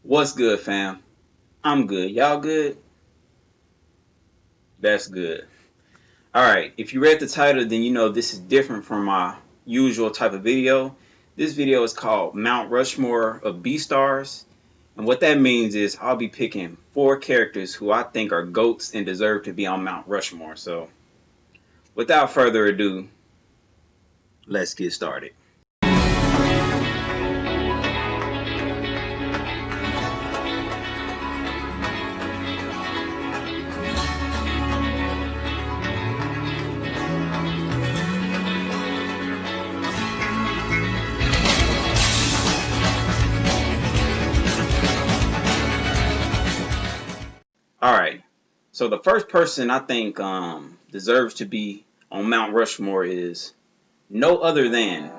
What's good, fam? I'm good. Y'all good? That's good. Alright, if you read the title, then you know this is different from my usual type of video. This video is called Mount Rushmore of Beastars. And what that means is I'll be picking 4 characters who I think are GOATs and deserve to be on Mount Rushmore. So, without further ado, let's get started. Alright, so the first person I think deserves to be on Mount Rushmore is no other than,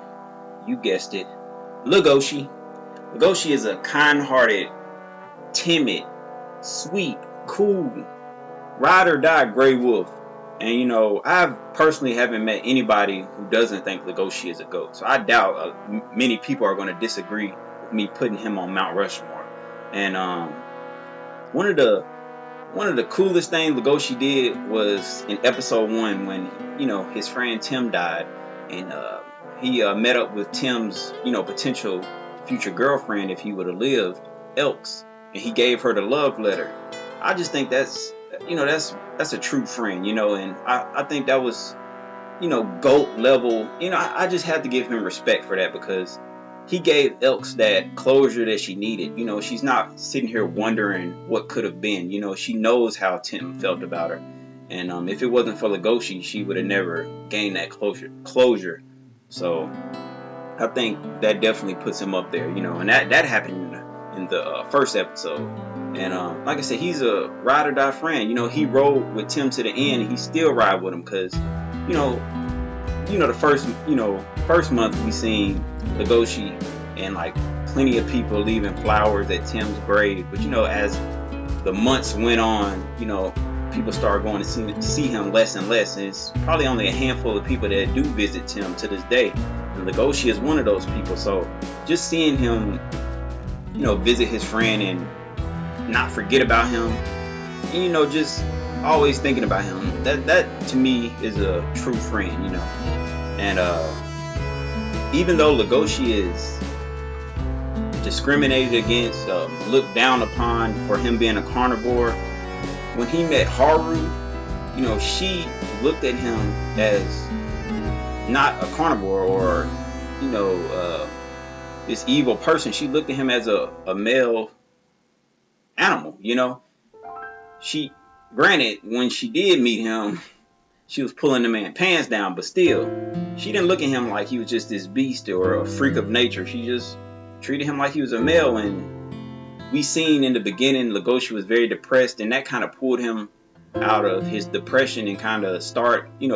you guessed it, Legoshi. Legoshi is a kind-hearted, timid, sweet, cool, ride or die gray wolf. And you know, I personally haven't met anybody who doesn't think Legoshi is a GOAT. So I doubt many people are going to disagree with me putting him on Mount Rushmore. And one of the coolest things Legoshi did was in episode 1 when, you know, his friend Tim died, and he met up with Tim's, you know, potential future girlfriend if he would have lived, Elks, and he gave her the love letter. I just think that's a true friend, you know, and I think that was, you know, GOAT level. You know, I just have to give him respect for that because he gave Elks that closure that she needed. You know, she's not sitting here wondering what could have been. You know, she knows how Tim felt about her. And if it wasn't for Legoshi, she would have never gained that closure. So I think that definitely puts him up there, you know. And that happened in the first episode. And like I said, he's a ride or die friend. You know, he rode with Tim to the end, and he still ride with him because, you know, the first month we seen Legoshi and like plenty of people leaving flowers at Tim's grave. But you know, as the months went on, you know, people started going to see him less and less. And it's probably only a handful of people that do visit Tim to this day. And Legoshi is one of those people. So just seeing him, you know, visit his friend and not forget about him, and, you know, just always thinking about him, that to me is a true friend, you know. And even though Legoshi is discriminated against, looked down upon for him being a carnivore, when he met Haru, you know, she looked at him as not a carnivore or, you know, this evil person. She looked at him as a male animal, you know. She, granted, when she did meet him, she was pulling the man's pants down, but still, she didn't look at him like he was just this beast or a freak of nature. She just treated him like he was a male. And we seen in the beginning, Legoshi was very depressed, and that kind of pulled him out of his depression and kind of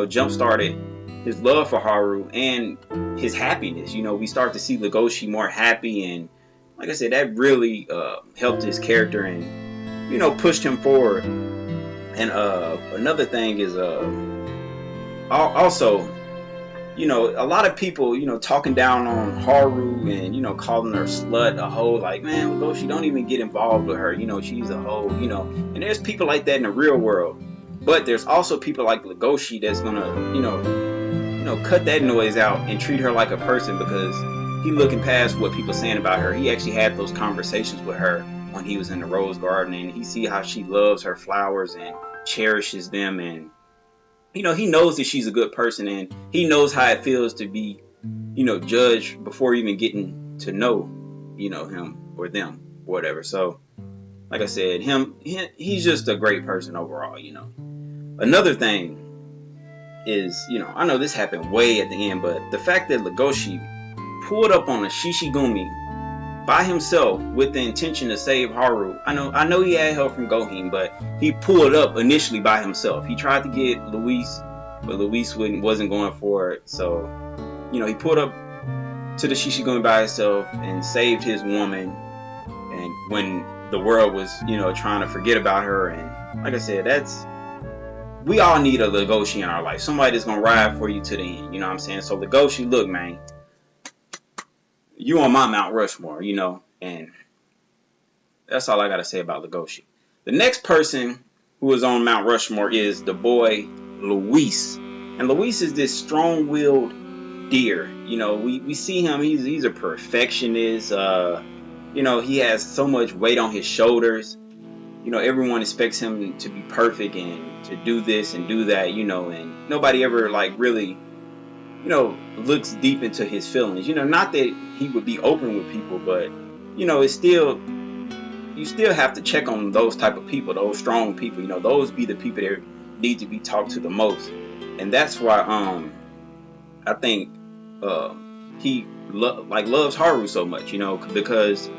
jump started his love for Haru and his happiness. You know, we start to see Legoshi more happy, and like I said, that really helped his character and, you know, pushed him forward. And another thing is also, you know, a lot of people, you know, talking down on Haru and, you know, calling her slut, a hoe, like, man, Legoshi, don't even get involved with her, you know, she's a hoe, you know. And there's people like that in the real world, but there's also people like Legoshi that's gonna, you know, cut that noise out and treat her like a person, because he looking past what people saying about her. He actually had those conversations with her when he was in the rose garden, and he see how she loves her flowers and cherishes them, and, you know, he knows that she's a good person, and he knows how it feels to be, you know, judged before even getting to know, you know, him or them or whatever. So like I said, he's just a great person overall, you know. Another thing is, you know, I know this happened way at the end, but the fact that Legoshi pulled up on a Shishigumi by himself with the intention to save Haru. I know he had help from Gohin, but he pulled up initially by himself. He tried to get Luis, but Luis wasn't going for it. So, you know, he pulled up to the Shishigumi by himself and saved his woman. And when the world was, you know, trying to forget about her, and like I said, we all need a Legoshi in our life. Somebody that's gonna ride for you to the end. You know what I'm saying? So Legoshi, look, man, you on my Mount Rushmore, you know, and that's all I gotta say about Legoshi. The next person who is on Mount Rushmore is the boy Luis. And Luis is this strong-willed deer. You know, we see him, he's a perfectionist. You know, he has so much weight on his shoulders. You know, everyone expects him to be perfect and to do this and do that, you know, and nobody ever like really, you know, looks deep into his feelings. You know, not that he would be open with people, but you know, it's still, you still have to check on those type of people, those strong people. You know, those be the people that need to be talked to the most. And that's why I think he loves Haru so much, you know, because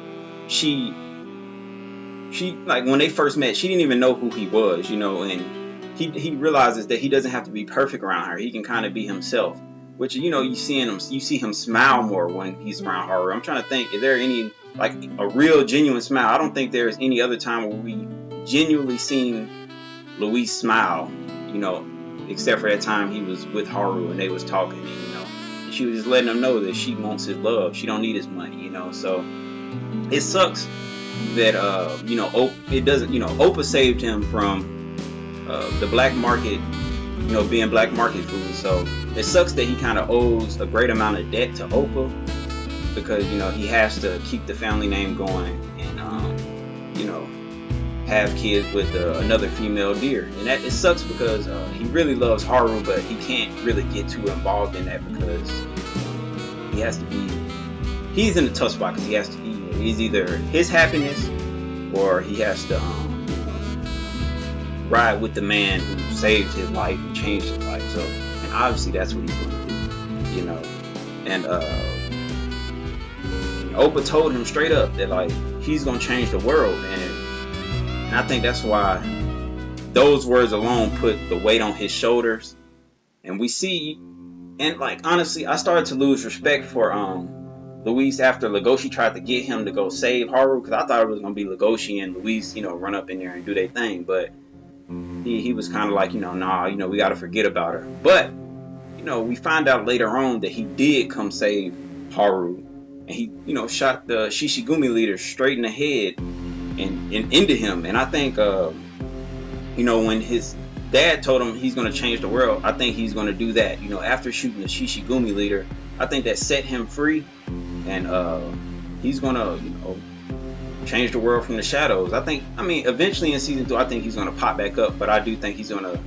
she like when they first met, she didn't even know who he was, you know, and he realizes that he doesn't have to be perfect around her. He can kind of be himself, which, you know, you see him smile more when he's around Haru. I'm trying to think, is there any like a real genuine smile? I don't think there's any other time where we genuinely seen Luis smile, you know, except for that time he was with Haru and they was talking, and, you know, and she was just letting him know that she wants his love. She don't need his money, you know. So it sucks that you know, it doesn't, you know, Opa saved him from the black market, you know, being black market food. So it sucks that he kind of owes a great amount of debt to Opa, because, you know, he has to keep the family name going and you know, have kids with another female deer. And that, it sucks because he really loves Haru, but he can't really get too involved in that because he has to be, he's in a tough spot because he has to be, he's either his happiness or he has to ride with the man who saved his life and changed his life. So, and obviously that's what he's going to do, you know. And Opa told him straight up that like he's going to change the world, and I think that's why those words alone put the weight on his shoulders. And we see, and like honestly, I started to lose respect for Luis after Legoshi tried to get him to go save Haru, because I thought it was going to be Legoshi and Luis, you know, run up in there and do their thing. But he was kind of like, you know, nah, you know, we got to forget about her. But, you know, we find out later on that he did come save Haru. And he, you know, shot the Shishigumi leader straight in the head and into him. And I think, you know, when his dad told him he's going to change the world, I think he's going to do that. You know, after shooting the Shishigumi leader, I think that set him free. And he's gonna, you know, change the world from the shadows. I mean, eventually in season 2, I think he's gonna pop back up, but I do think he's gonna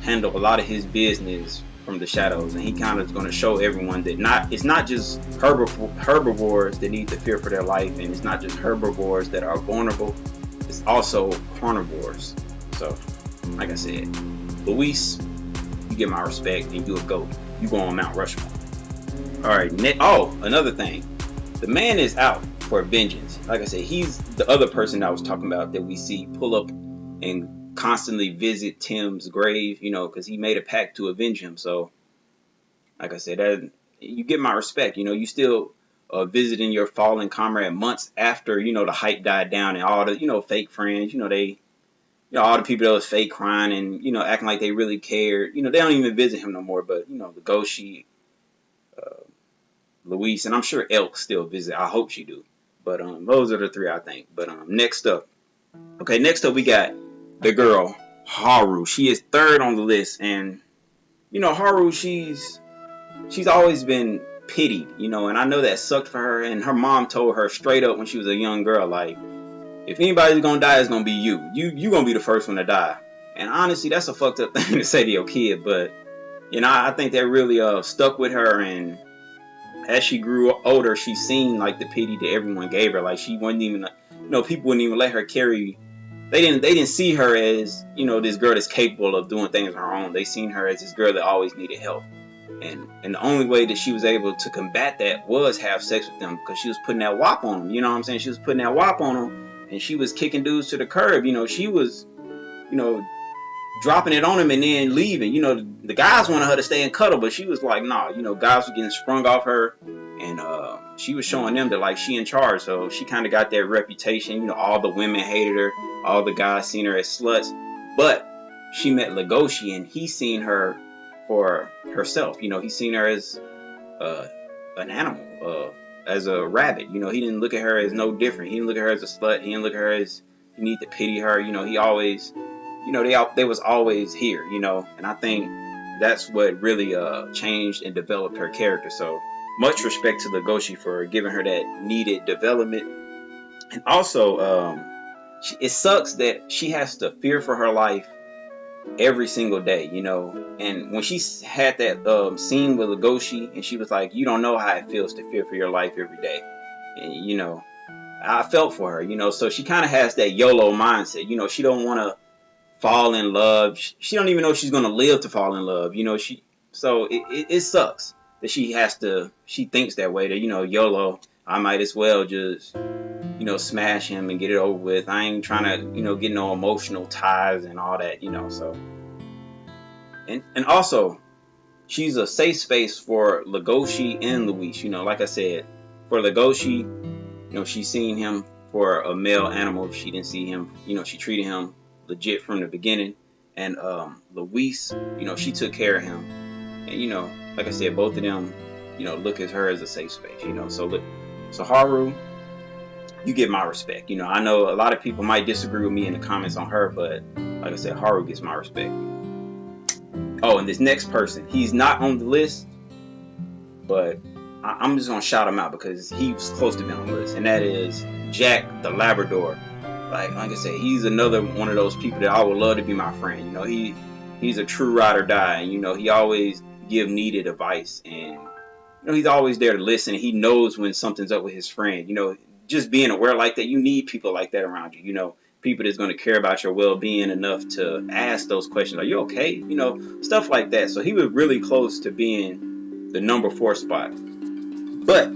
handle a lot of his business from the shadows, and he kind of is gonna show everyone that it's not just herbivores that need to fear for their life, and it's not just herbivores that are vulnerable. It's also carnivores. So, like I said, Luis, you get my respect, and you a GOAT. You go on Mount Rushmore. Alright, another thing. The man is out for vengeance. Like I said, he's the other person I was talking about that we see pull up and constantly visit Tim's grave, you know, because he made a pact to avenge him. So, like I said, that, you get my respect. You know, you still visiting your fallen comrade months after, you know, the hype died down and all the, you know, fake friends, you know, all the people that was fake crying and, you know, acting like they really cared. You know, they don't even visit him no more, but, you know, the Goshi, Luis, and I'm sure Elk still visit. I hope she do. But those are the 3 I think. But next up we got the girl Haru. She is 3rd on the list, and you know, Haru, she's always been pitied, you know, and I know that sucked for her. And her mom told her straight up when she was a young girl, like, if anybody's gonna die, it's gonna be you. You gonna be the first one to die. And honestly, that's a fucked up thing to say to your kid, but you know, I think that really stuck with her. And as she grew older, she seen like the pity that everyone gave her. Like, she wasn't even, you know, people wouldn't even let her carry. They didn't see her as, you know, this girl that's capable of doing things on her own. They seen her as this girl that always needed help. And the only way that she was able to combat that was have sex with them, because she was putting that wop on them. You know what I'm saying? She was putting that wop on them, and she was kicking dudes to the curb. You know, she was, you know, dropping it on him and then leaving. You know, the guys wanted her to stay and cuddle, but she was like, nah, you know, guys were getting sprung off her, and she was showing them that like she in charge. So she kind of got that reputation. You know, all the women hated her, all the guys seen her as sluts, but she met Legoshi and he seen her for herself. You know, he seen her as an animal, as a rabbit. You know, he didn't look at her as no different. He didn't look at her as a slut. He didn't look at her as you need to pity her. You know, he always, you know, they was always here. You know, and I think that's what really changed and developed her character. So much respect to Legoshi for giving her that needed development. And also, it sucks that she has to fear for her life every single day, you know. And when she had that scene with Legoshi, and she was like, "You don't know how it feels to fear for your life every day," and you know, I felt for her, you know. So she kind of has that YOLO mindset, you know. She don't want to fall in love. She don't even know if she's gonna live to fall in love, you know. So it sucks that she thinks that way, that, you know, YOLO, I might as well just, you know, smash him and get it over with. I ain't trying to, you know, get no emotional ties and all that, you know. So and also, she's a safe space for Legoshi and Luis. You know, like I said, for Legoshi, you know, she's seen him for a male animal. She didn't see him, you know, she treated him legit from the beginning. And Luis, you know, she took care of him. And, you know, like I said, both of them, you know, look at her as a safe space, you know. So Haru, you get my respect. You know, I know a lot of people might disagree with me in the comments on her, but like I said, Haru gets my respect. Oh, and this next person, he's not on the list, but I'm just going to shout him out because he was close to being on the list, and that is Jack the Labrador. Like I said, he's another one of those people that I would love to be my friend. You know, he's a true ride or die, and, you know, he always give needed advice, and, you know, he's always there to listen. He knows when something's up with his friend. You know, just being aware like that, you need people like that around you. You know, people that's going to care about your well-being enough to ask those questions. Are you okay? You know, stuff like that. So he was really close to being the number 4 spot. But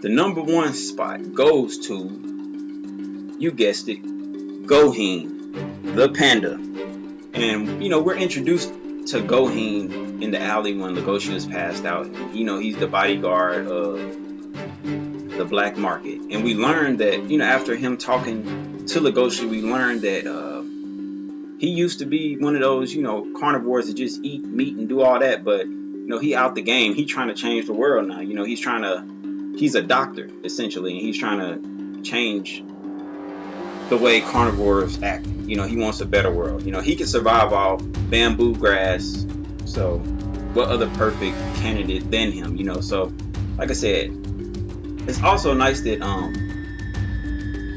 the number 1 spot goes to, you guessed it, Goheen, the panda. And, you know, we're introduced to Goheen in the alley when Legoshi was passed out. You know, he's the bodyguard of the black market. And we learned that, you know, after him talking to Legoshi, we learned that he used to be one of those, you know, carnivores that just eat meat and do all that. But, you know, he out the game. He's trying to change the world now. You know, he's a doctor, essentially, and he's trying to change the way carnivores act. You know, he wants a better world. You know, he can survive off bamboo grass. So what other perfect candidate than him, you know? So like I said, it's also nice that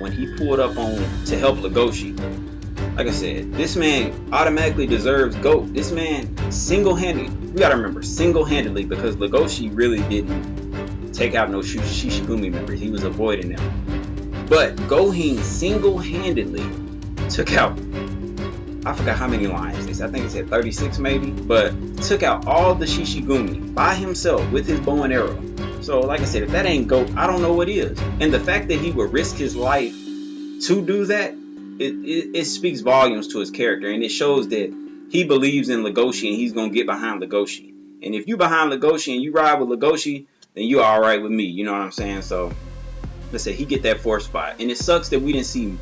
when he pulled up on to help Legoshi, like I said, this man automatically deserves GOAT. This man single-handedly, we gotta remember, single-handedly, because Legoshi really didn't take out no Shishigumi members. He was avoiding them. But Goheen single-handedly took out, I forgot how many lions. I think it said 36 maybe, but took out all the Shishigumi by himself with his bow and arrow. So like I said, if that ain't GOAT, I don't know what is. And the fact that he would risk his life to do that, it speaks volumes to his character, and it shows that he believes in Legoshi and he's gonna get behind Legoshi. And if you behind Legoshi and you ride with Legoshi, then you're all right with me. You know what I'm saying? So let's say he get that 4th spot, and it sucks that we didn't see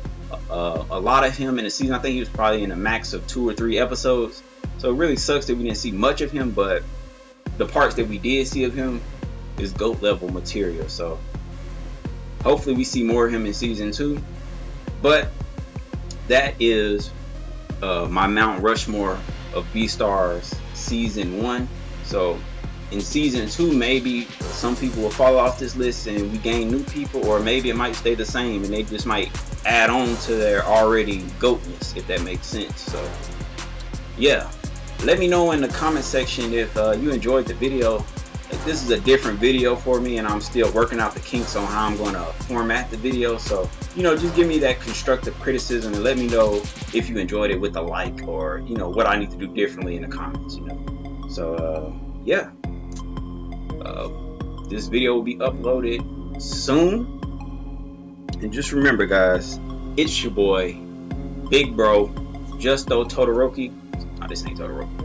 a lot of him in the season. I think he was probably in a max of 2 or 3 episodes. So it really sucks that we didn't see much of him, but the parts that we did see of him is GOAT level material. So hopefully we see more of him in season 2. But that is my Mount Rushmore of Beastars season 1. So in season 2, maybe some people will fall off this list and we gain new people, or maybe it might stay the same and they just might add on to their already GOATness, if that makes sense. So yeah, let me know in the comment section if you enjoyed the video. This is a different video for me, and I'm still working out the kinks on how I'm going to format the video. So, you know, just give me that constructive criticism and let me know if you enjoyed it with a like, or, you know, what I need to do differently in the comments, you know. So yeah, this video will be uploaded soon. And just remember, guys, it's your boy, Big Bro, Justo Todoroki. Oh, this ain't Todoroki.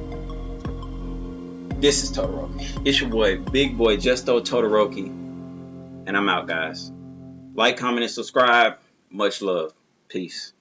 This is Todoroki. It's your boy, Big Boy Justo Todoroki. And I'm out, guys. Like, comment, and subscribe. Much love. Peace.